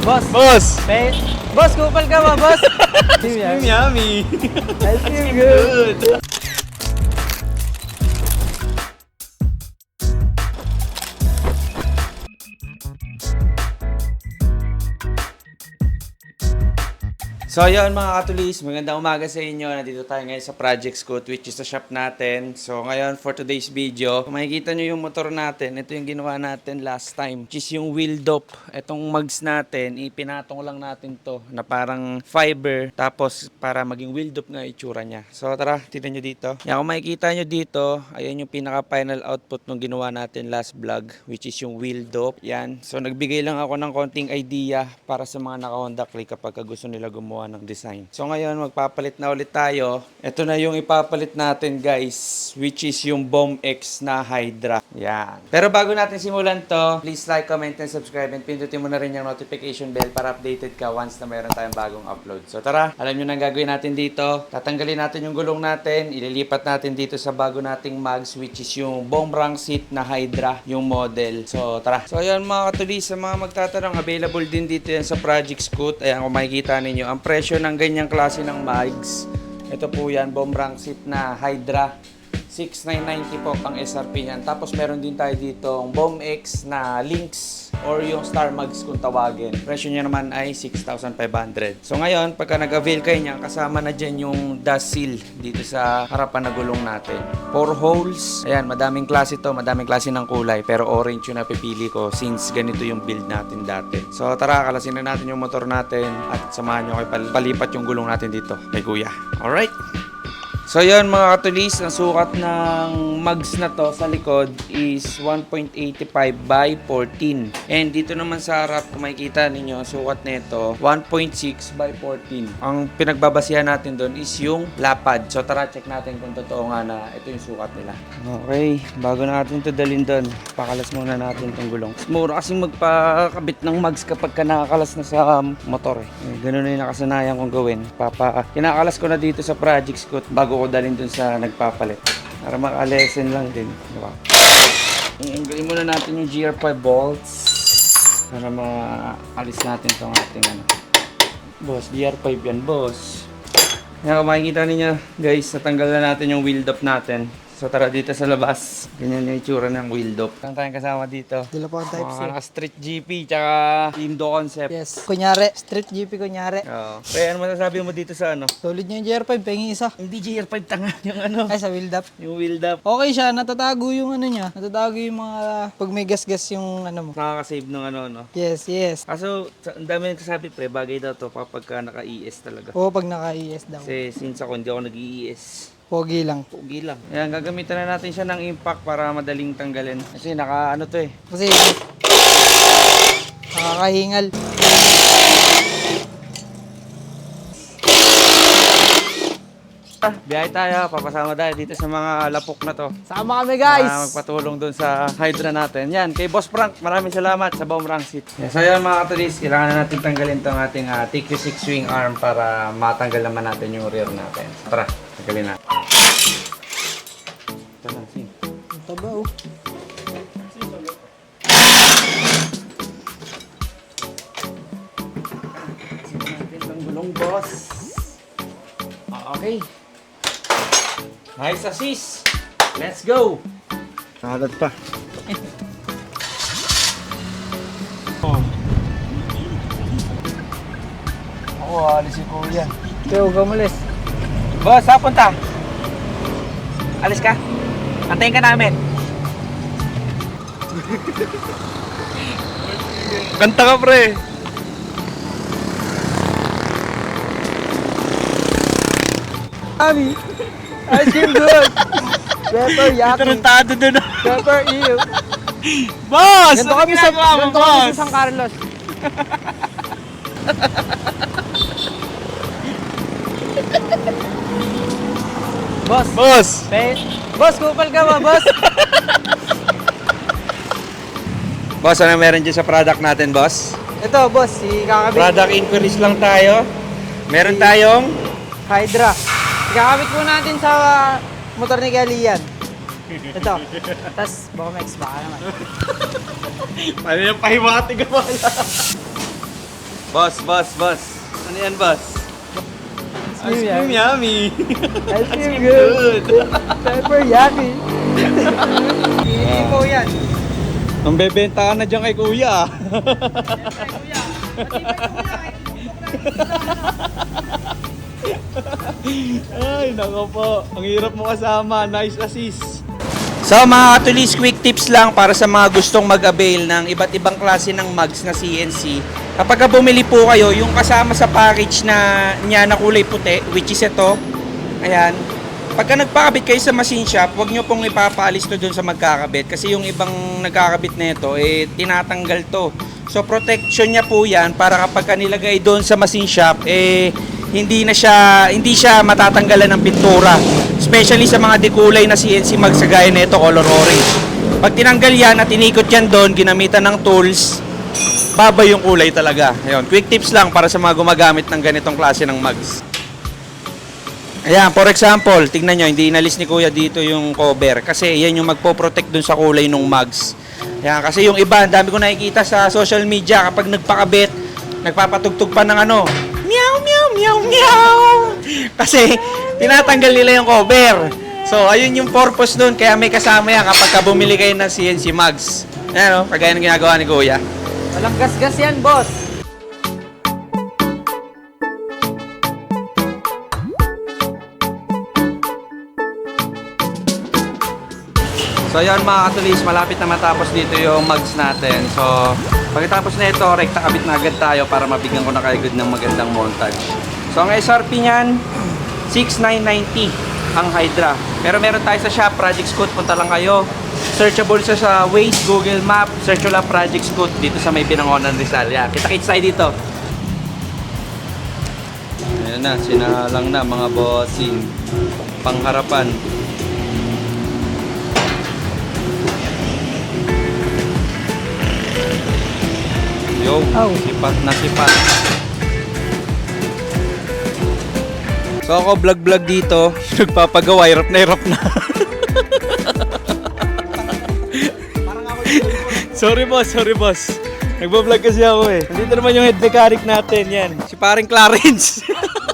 Boss! Boss! Boss, kupal ka ba, boss? Ice cream yummy! Ice cream good! So yun mga katulis, magandang umaga sa inyo. Nandito tayo ngayon sa Project Scoot, which is sa shop natin. So ngayon for today's video, kung makikita nyo yung motor natin, ito yung ginawa natin last time, which is yung wheel dope. Itong mugs natin, ipinatong lang natin to na parang fiber, tapos para maging wheel dope nga itsura niya. So tara, tignan nyo dito. Yan, kung makikita nyo dito, ayan yung pinaka final output nung ginawa natin last vlog, which is yung wheel dope. Yan. So nagbigay lang ako ng konting idea para sa mga naka-Honda Click kapag gusto nila gumawa ng design. So ngayon magpapalit na ulit tayo. Ito na yung ipapalit natin guys, which is yung Bomb X na Hydra. Yan. Pero bago natin simulan to, please like, comment, and subscribe, and pindutin mo na rin yung notification bell para updated ka once na mayroon tayong bagong upload. So tara, alam nyo na ang gagawin natin dito. Tatanggalin natin yung gulong natin, ililipat natin dito sa bago nating mugs, which is yung Bomb Seat na Hydra, yung model. So tara. So ayun mga katulis, sa mga magtatanong, available din dito yan sa Project Scoot. Ayan, kung makikita ninyo, ang presyo ng ganyang klase ng mugs, ito po yan, Bomb Seat na Hydra, 6,990 po ang SRP niyan. Tapos meron din tayo dito ang Bomb X na Lynx or yung Star Mugs kung tawagin. Presyo niya naman ay 6,500. So ngayon, pagka nag-avail kayo niyan, kasama na dyan yung dust seal dito sa harapan na gulong natin. 4 holes. Ayan, madaming klase to, madaming klase ng kulay. Pero orange yung napipili ko since ganito yung build natin dati. So tara, kalasin na natin yung motor natin at samahan nyo kayo palipat yung gulong natin dito kay Kuya. Alright? So yun mga katulis, ang sukat ng mugs na to sa likod is 1.85 by 14. And dito naman sa harap, kung makikita ninyo, ang sukat nito 1.6 by 14. Ang pinagbabasihan natin doon is yung lapad. So tara, check natin kung totoo nga na ito yung sukat nila. Okay, bago natin ito dalhin doon, pakalas muna natin itong gulong. Mura kasing magpakabit ng mugs kapag ka nakakalas na sa motor eh. Ganun na yung nakasanayan kong gawin. Kinakalas ko na dito sa Project Scoot bago ko dalhin dun sa nagpapalit para maka-lesson lang din, di ba? Inggalin muna natin yung GR5 bolts para maalis natin itong ating boss, GR5 yan boss. Yan, kung makikita ninyo guys, natanggal na natin yung wheel dop natin. So tara dito sa labas. Ganyan yung itsura ng wheel dop. Saan tayong kasama dito? Dilapon type C. Street GP tsaka Indo Concept. Yes. Kunyari, street GP kunyari. Oo. Kaya ano masasabi mo dito sa Solid niya yung GR5, pengi isa. Hindi GR5 tanga yung Ay, sa wheel up. yung wheel dop. Okay siya, natatago yung niya. Natatago yung mga, pag may gas-gas yung mo. Nakaka-save ng no? Yes, yes. Kaso, ang dami nagsasabi pre, bagay daw to kapag ka naka-ES talaga. Oo, pag naka-ES daw. Kasi since ako hindi ako nag-ES, Pogi lang. pugi lang. Ayan, gagamitan na natin siya ng impact para madaling tanggalin. Kasi naka to eh. Kasi, nakakahingal. Biyahe tayo, papasama tayo dito sa mga lapok na to. Sama kami guys! Para magpatulong dun sa Hydra natin. Yan, kay Boss Frank, maraming salamat sa Bomb Seat. Yes, so yan mga katulis, kailangan na natin tanggalin tong ating TQ6 swing arm para matanggal naman natin yung rear natin. Tara, tanggalin natin. Ito lang, sing. Ang taba oh. Itong gulong boss. Okay. Nice assist. Let's go. Nakalat pa. Ako, alis si Kuya. Kaya huwag ka malis. Boss, saan punta? Alis ka? Antayin ka namin. Kanta ka pre. Ami! Ice cream good! Pepper, yaki. Tarantado doon. Pepper, ew. Boss! Ganto kami sa San Carlos. Boss! Boss! Boss, kupal ka ba, boss? Boss, ano meron dyan sa product natin, boss? Ito, boss, si kakabit. Product inquiries lang tayo. Meron tayong Hydra. Ikakabit po natin sa motor ni Galian. Ito. Tapos, Bomex, baka naman. Paano yung pahiwati ka pala? Boss. Ano yan, boss? Ice cream yummy. Ice cream good. Super yummy. Hindi po yan. Ang bebenta ka na dyan kay kuya. Ay, nako po. Ang hirap mo kasama. Nice assist. So mga Katulis, quick tips lang para sa mga gustong mag-avail ng iba't ibang klase ng mugs na CNC. Kapag bumili po kayo, yung kasama sa package na niya na kulay puti, which is ito, ayan, pagka nagpakabit kayo sa machine shop, huwag nyo pong ipapaalis to dun sa magkakabit kasi yung ibang nagkakabit na ito, tinatanggal to. So protection niya po yan para kapag nilagay doon sa machine shop, hindi siya matatanggalan ng pintura. Especially sa mga dekulay na CNC mag sa gaya nito, color orange. Pag tinanggal yan at inikot yan doon, ginamitan ng tools, babay yung kulay talaga. Ayun, quick tips lang para sa mga gumagamit ng ganitong klase ng mugs. Ayan, for example, tignan nyo, hindi inalis ni kuya dito yung cover kasi yan yung magpo-protect dun sa kulay ng mugs. Ayan, kasi yung iba, ang dami ko nakikita sa social media kapag nagpakabit, nagpapatugtog pa ng ano, meow, meow, meow, meow. Kasi tinatanggal nila yung cover. So, ayun yung purpose nun. Kaya may kasama yan kapag bumili kayo ng CNC mugs. Ayan o, kagaya ng ginagawa ni kuya. Walang gas-gas yan, boss. So yun mga Katulis, malapit na matapos dito yung mugs natin. So pagkatapos na ito, rekta kabit na agad tayo para mabigyan ko na kayo ng magandang montage. So ang SRP niyan, 6,990 ang Hydra. Pero meron tayo sa shop, Project Scoot, punta lang kayo. Searchable siya sa Waze, Google Map, search lang Project Scoot dito sa may Binangonan, Rizal. Yan, kita-kits tayo dito. Ayan na, sinalang na mga bossing. Pangharapan. Yo, sipat na sipat. So ako vlog dito, nagpapagawa, hirap na. Sorry boss. Nagbablog kasi ako eh. Nandito naman yung head mechanic natin, yan. Si paring Clarence.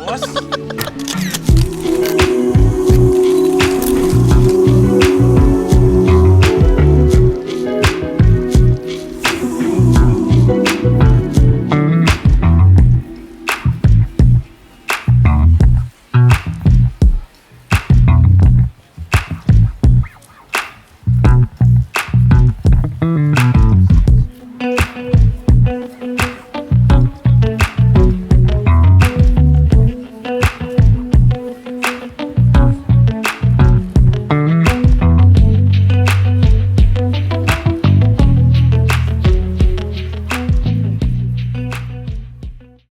Boss?